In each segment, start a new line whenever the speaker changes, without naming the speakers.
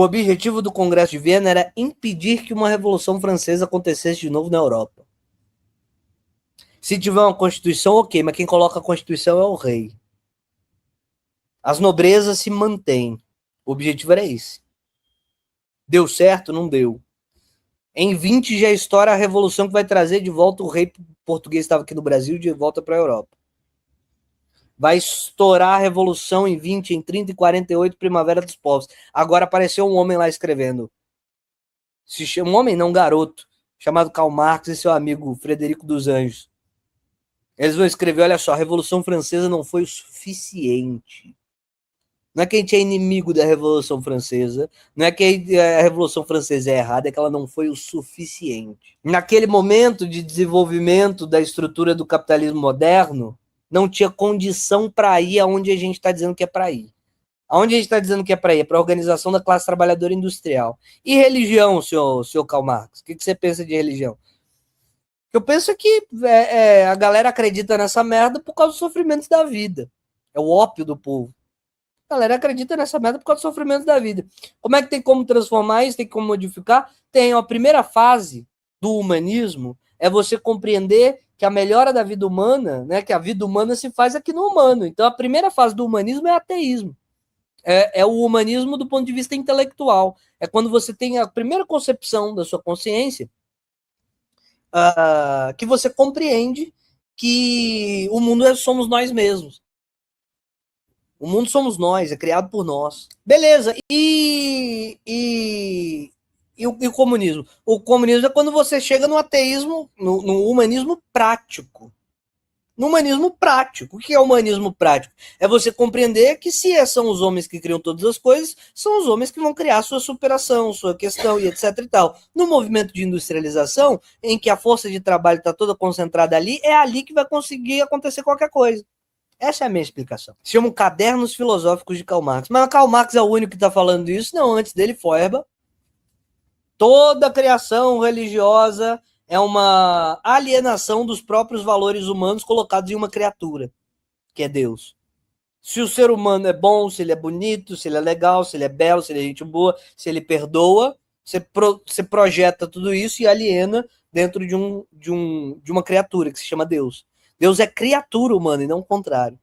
O objetivo do Congresso de Viena era impedir que uma Revolução Francesa acontecesse de novo na Europa. Se tiver uma Constituição, ok, mas quem coloca a Constituição é o rei. As nobrezas se mantêm. O objetivo era esse. Deu certo? Não deu. Em 20 já estoura a revolução que vai trazer de volta o rei português que estava aqui no Brasil de volta para a Europa. Vai estourar a revolução em 20, em 30 e 48, Primavera dos Povos. Agora apareceu um homem lá escrevendo. Um homem, não, um garoto, chamado Karl Marx e seu amigo Frederico dos Anjos. Eles vão escrever, olha só, a Revolução Francesa não foi o suficiente. Não é que a gente é inimigo da Revolução Francesa, não é que a Revolução Francesa é errada, é que ela não foi o suficiente. Naquele momento de desenvolvimento da estrutura do capitalismo moderno, não tinha condição para ir aonde a gente está dizendo que é para ir. Aonde a gente está dizendo que é para ir? É para a organização da classe trabalhadora industrial. E religião, senhor Karl Marx? O que você pensa de religião? Eu penso que a galera acredita nessa merda por causa dos sofrimentos da vida. É o ópio do povo. A galera acredita nessa merda por causa dos sofrimentos da vida. Como é que tem como transformar isso? Tem como modificar? Tem. A primeira fase do humanismo é você compreender que a melhora da vida humana, né, que a vida humana se faz aqui no humano. Então a primeira fase do humanismo é ateísmo. É o humanismo do ponto de vista intelectual. É quando você tem a primeira concepção da sua consciência que você compreende que o mundo somos nós mesmos. O mundo somos nós, é criado por nós. Beleza, e o comunismo? O comunismo é quando você chega no ateísmo, no humanismo prático. No humanismo prático. O que é o humanismo prático? É você compreender que se são os homens que criam todas as coisas, são os homens que vão criar sua superação, sua questão e etc e tal. No movimento de industrialização, em que a força de trabalho está toda concentrada ali, é ali que vai conseguir acontecer qualquer coisa. Essa é a minha explicação. Se chamam Cadernos Filosóficos de Karl Marx. Mas Karl Marx é o único que está falando isso? Não, antes dele, Feuerbach. Toda criação religiosa é uma alienação dos próprios valores humanos colocados em uma criatura, que é Deus. Se o ser humano é bom, se ele é bonito, se ele é legal, se ele é belo, se ele é gente boa, se ele perdoa, você projeta tudo isso e aliena dentro de uma criatura que se chama Deus. Deus é criatura humana e não o contrário.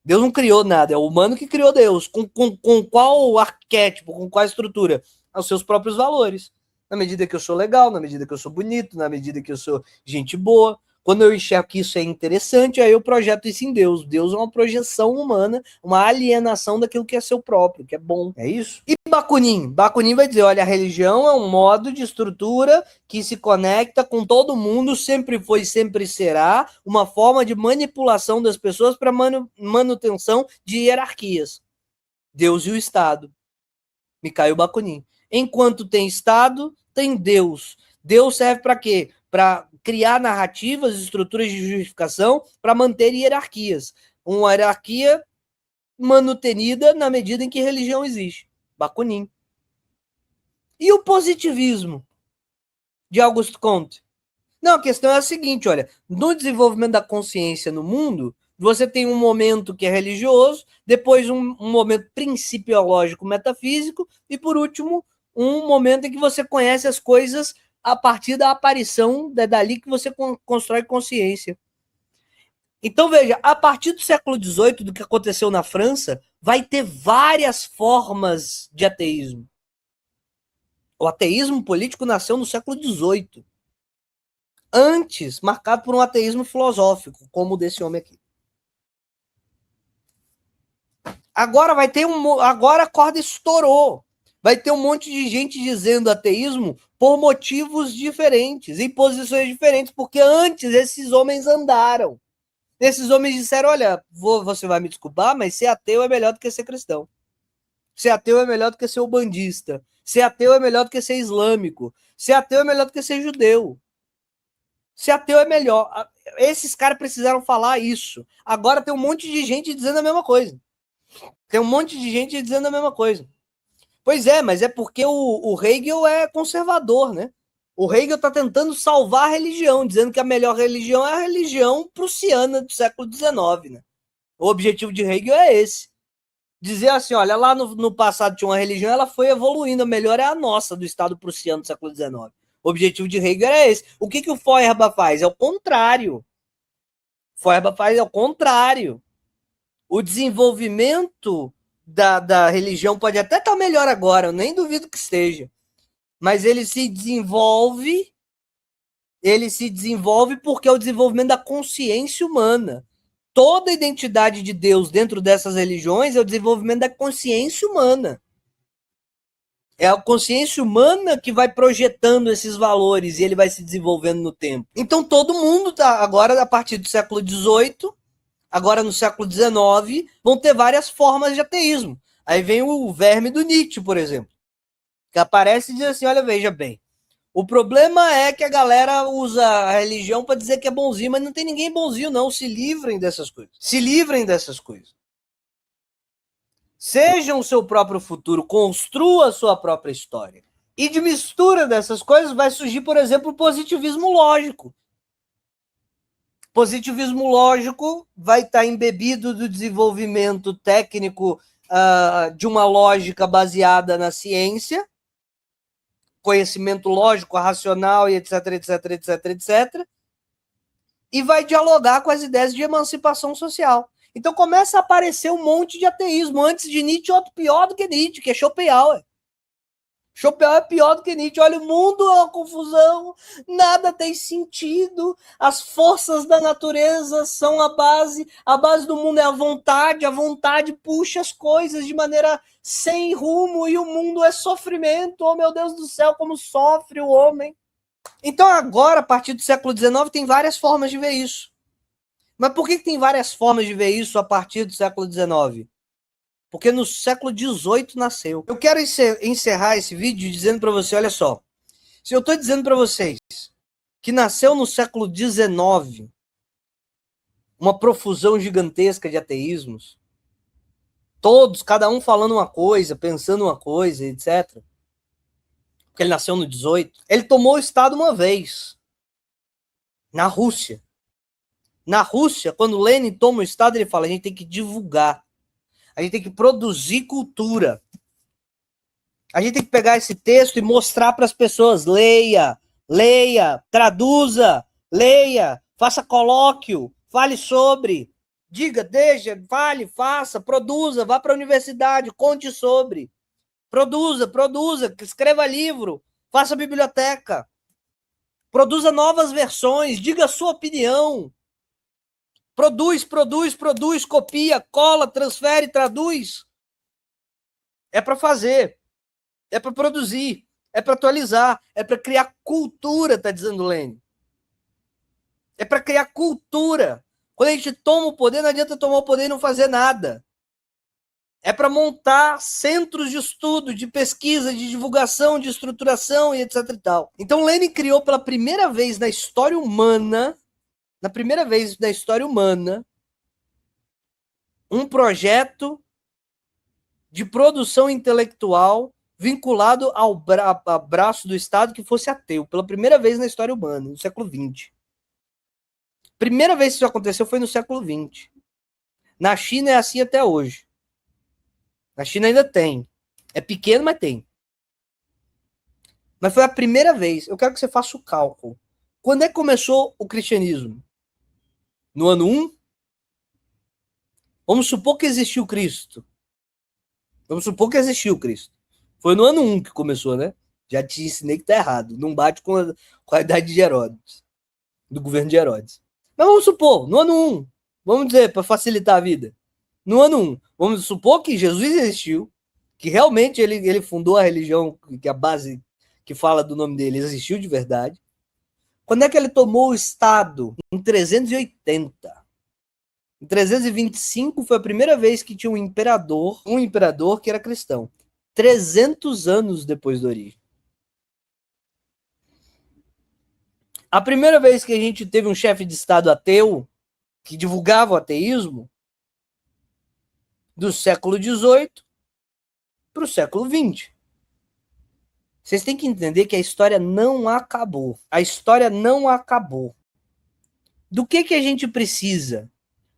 Deus não criou nada, é o humano que criou Deus. Com qual arquétipo, com qual estrutura? Aos seus próprios valores. Na medida que eu sou legal, na medida que eu sou bonito, na medida que eu sou gente boa. Quando eu enxergo que isso é interessante, aí eu projeto isso em Deus. Deus é uma projeção humana, uma alienação daquilo que é seu próprio, que é bom. É isso? E Bakunin? Bakunin vai dizer, olha, a religião é um modo de estrutura que se conecta com todo mundo, sempre foi, sempre será, uma forma de manipulação das pessoas para manutenção de hierarquias. Deus e o Estado. Mikhail Bakunin. Enquanto tem Estado, tem Deus. Deus serve para quê? Para criar narrativas, estruturas de justificação para manter hierarquias. Uma hierarquia manutenida na medida em que religião existe. Bakunin. E o positivismo de Auguste Comte? Não, a questão é a seguinte, olha, no desenvolvimento da consciência no mundo, você tem um momento que é religioso, depois um momento principiológico metafísico e, por último, um momento em que você conhece as coisas a partir da aparição, dali que você constrói consciência. Então, veja, a partir do século XVIII, do que aconteceu na França, vai ter várias formas de ateísmo. O ateísmo político nasceu no século XVIII. Antes, marcado por um ateísmo filosófico, como o desse homem aqui. Agora vai ter agora a corda estourou. Vai ter um monte de gente dizendo ateísmo por motivos diferentes, em posições diferentes, porque antes esses homens andaram. Esses homens disseram, olha, você vai me desculpar, mas ser ateu é melhor do que ser cristão. Ser ateu é melhor do que ser ubandista. Ser ateu é melhor do que ser islâmico. Ser ateu é melhor do que ser judeu. Ser ateu é melhor. Esses caras precisaram falar isso. Agora tem um monte de gente dizendo a mesma coisa. Tem um monte de gente dizendo a mesma coisa. Pois é, mas é porque o Hegel é conservador, né? O Hegel está tentando salvar a religião, dizendo que a melhor religião é a religião prussiana do século XIX, né? O objetivo de Hegel é esse. Dizer assim, olha, lá no passado tinha uma religião, ela foi evoluindo, a melhor é a nossa, do Estado prussiano do século XIX. O objetivo de Hegel era esse. O que o Feuerbach faz? É o contrário. Feuerbach faz é o contrário. O desenvolvimento da religião pode até estar melhor agora, eu nem duvido que esteja, mas ele se desenvolve porque é o desenvolvimento da consciência humana. Toda a identidade de Deus dentro dessas religiões é o desenvolvimento da consciência humana. É a consciência humana que vai projetando esses valores e ele vai se desenvolvendo no tempo. Então todo mundo tá agora, a partir do século XVIII, agora no século XIX, vão ter várias formas de ateísmo. Aí vem o verme do Nietzsche, por exemplo, que aparece e diz assim, olha, veja bem, o problema é que a galera usa a religião para dizer que é bonzinho, mas não tem ninguém bonzinho, não. Se livrem dessas coisas. Se livrem dessas coisas. Sejam o seu próprio futuro, construa a sua própria história. E de mistura dessas coisas vai surgir, por exemplo, o positivismo lógico. Positivismo lógico vai estar embebido do desenvolvimento técnico de uma lógica baseada na ciência, conhecimento lógico, racional e etc, etc, etc, etc. E vai dialogar com as ideias de emancipação social. Então começa a aparecer um monte de ateísmo. Antes de Nietzsche, outro pior do que Nietzsche, que é Schopenhauer. Schopenhauer é pior do que Nietzsche. Olha, o mundo é uma confusão, nada tem sentido, as forças da natureza são a base do mundo é a vontade puxa as coisas de maneira sem rumo e o mundo é sofrimento. Oh, meu Deus do céu, como sofre o homem. Então agora, a partir do século XIX, tem várias formas de ver isso. Mas por que tem várias formas de ver isso a partir do século XIX? Porque no século XVIII nasceu. Eu quero encerrar esse vídeo dizendo para você, olha só, se eu estou dizendo para vocês que nasceu no século XIX uma profusão gigantesca de ateísmos, todos, cada um falando uma coisa, pensando uma coisa, etc. Porque ele nasceu no XVIII. Ele tomou o Estado uma vez, na Rússia. Na Rússia, quando Lenin toma o Estado, ele fala, a gente tem que divulgar, a gente tem que produzir cultura. A gente tem que pegar esse texto e mostrar para as pessoas, leia, traduza, leia, faça colóquio, fale sobre, diga, deixa, fale, faça, produza, vá para a universidade, conte sobre, produza, escreva livro, faça biblioteca, produza novas versões, diga a sua opinião, produz, copia, cola, transfere, traduz. É para fazer. É para produzir, é para atualizar, é para criar cultura, tá dizendo Lenin. É para criar cultura. Quando a gente toma o poder, não adianta tomar o poder e não fazer nada. É para montar centros de estudo, de pesquisa, de divulgação, de estruturação e etc e tal. Então Lenin criou pela primeira vez na história humana, um projeto de produção intelectual vinculado ao braço do Estado que fosse ateu, pela primeira vez na história humana, no século XX. Primeira vez que isso aconteceu foi no século XX. Na China é assim até hoje. Na China ainda tem. É pequeno, mas tem. Mas foi a primeira vez. Eu quero que você faça o cálculo. Quando é que começou o cristianismo? No ano 1? Vamos supor que existiu Cristo. Foi no ano 1 que começou, né? Já te ensinei que tá errado. Não bate com a idade de Herodes. Do governo de Herodes. Mas vamos supor, no ano 1. Vamos dizer, para facilitar a vida. No ano 1, vamos supor que Jesus existiu. Que realmente ele fundou a religião, que a base que fala do nome dele existiu de verdade. Quando é que ele tomou o Estado? Em 380. Em 325 foi a primeira vez que tinha um imperador que era cristão. 300 anos depois da origem. A primeira vez que a gente teve um chefe de Estado ateu, que divulgava o ateísmo, do século XVIII para o século XX. Vocês têm que entender que a história não acabou. A história não acabou. Do que a gente precisa?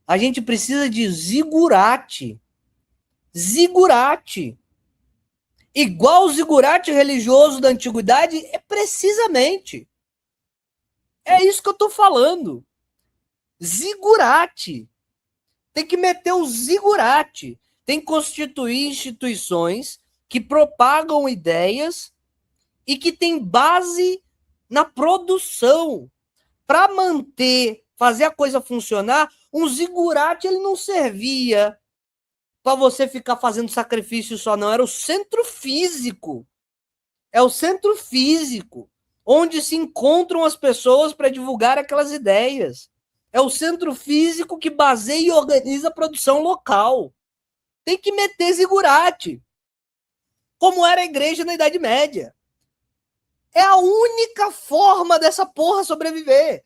A gente precisa de zigurate Zigurate. Igual o zigurate religioso da antiguidade, é precisamente. É isso que eu tô falando. Zigurate. Tem que meter o zigurate. Tem que constituir instituições que propagam ideias e que têm base na produção. Para manter, fazer a coisa funcionar, um zigurate ele não servia para você ficar fazendo sacrifício só, não. Era o centro físico. É o centro físico onde se encontram as pessoas para divulgar aquelas ideias. É o centro físico que baseia e organiza a produção local. Tem que meter zigurate, como era a igreja na Idade Média. É a única forma dessa porra sobreviver.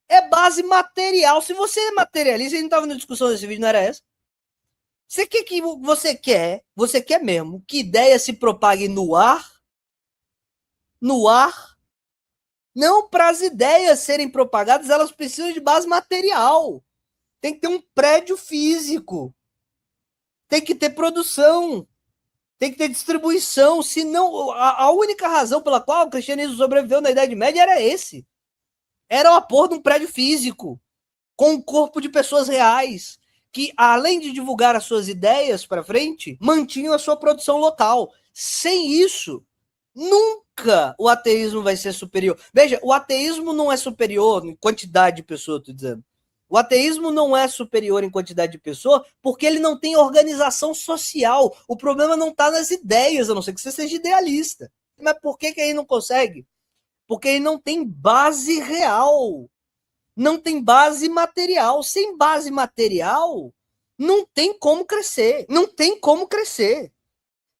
É base material. Se você é materialista, a gente estava na discussão desse vídeo, não era essa? Você quer que você quer mesmo que ideia se propague no ar? No ar? Não, para as ideias serem propagadas, elas precisam de base material. Tem que ter um prédio físico. Tem que ter produção. Tem que ter distribuição. Senão, a única razão pela qual o cristianismo sobreviveu na Idade Média era esse. Era a porra de um prédio físico, com um corpo de pessoas reais, que, além de divulgar as suas ideias para frente, mantinham a sua produção local. Sem isso, nunca o ateísmo vai ser superior. Veja, o ateísmo não é superior em quantidade de pessoas, estou dizendo. O ateísmo não é superior em quantidade de pessoas porque ele não tem organização social. O problema não está nas ideias, a não ser que você seja idealista. Mas por que ele não consegue? Porque ele não tem base real. Não tem base material. Sem base material, não tem como crescer. Não tem como crescer.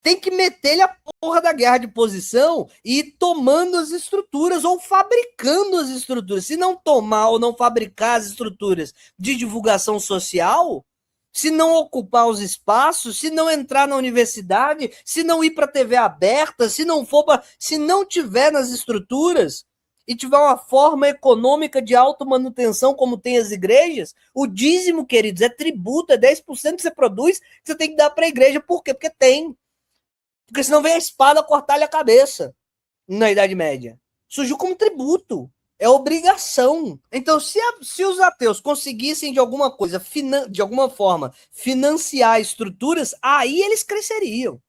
Tem que meter-lhe a porra da guerra de posição e ir tomando as estruturas ou fabricando as estruturas. Se não tomar ou não fabricar as estruturas de divulgação social, se não ocupar os espaços, se não entrar na universidade, se não ir para a TV aberta, se não for pra, se não tiver nas estruturas e tiver uma forma econômica de automanutenção como tem as igrejas, o dízimo, queridos, é tributo, é 10% que você produz, que você tem que dar para a igreja. Por quê? Porque tem. Porque senão vem a espada cortar-lhe a cabeça na Idade Média. Surgiu como tributo. É obrigação. Então, se os ateus conseguissem, de alguma coisa, de alguma forma, financiar estruturas, aí eles cresceriam.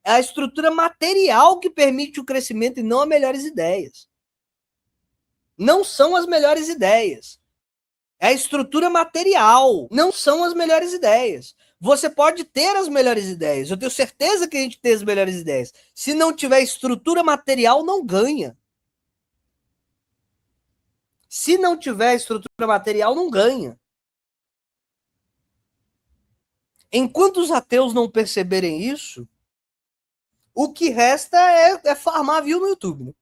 É a estrutura material que permite o crescimento e não as melhores ideias. Não são as melhores ideias. É a estrutura material. Não são as melhores ideias. Você pode ter as melhores ideias. Eu tenho certeza que a gente tem as melhores ideias. Se não tiver estrutura material, não ganha. Se não tiver estrutura material, não ganha. Enquanto os ateus não perceberem isso, o que resta é farmar view no YouTube. Né?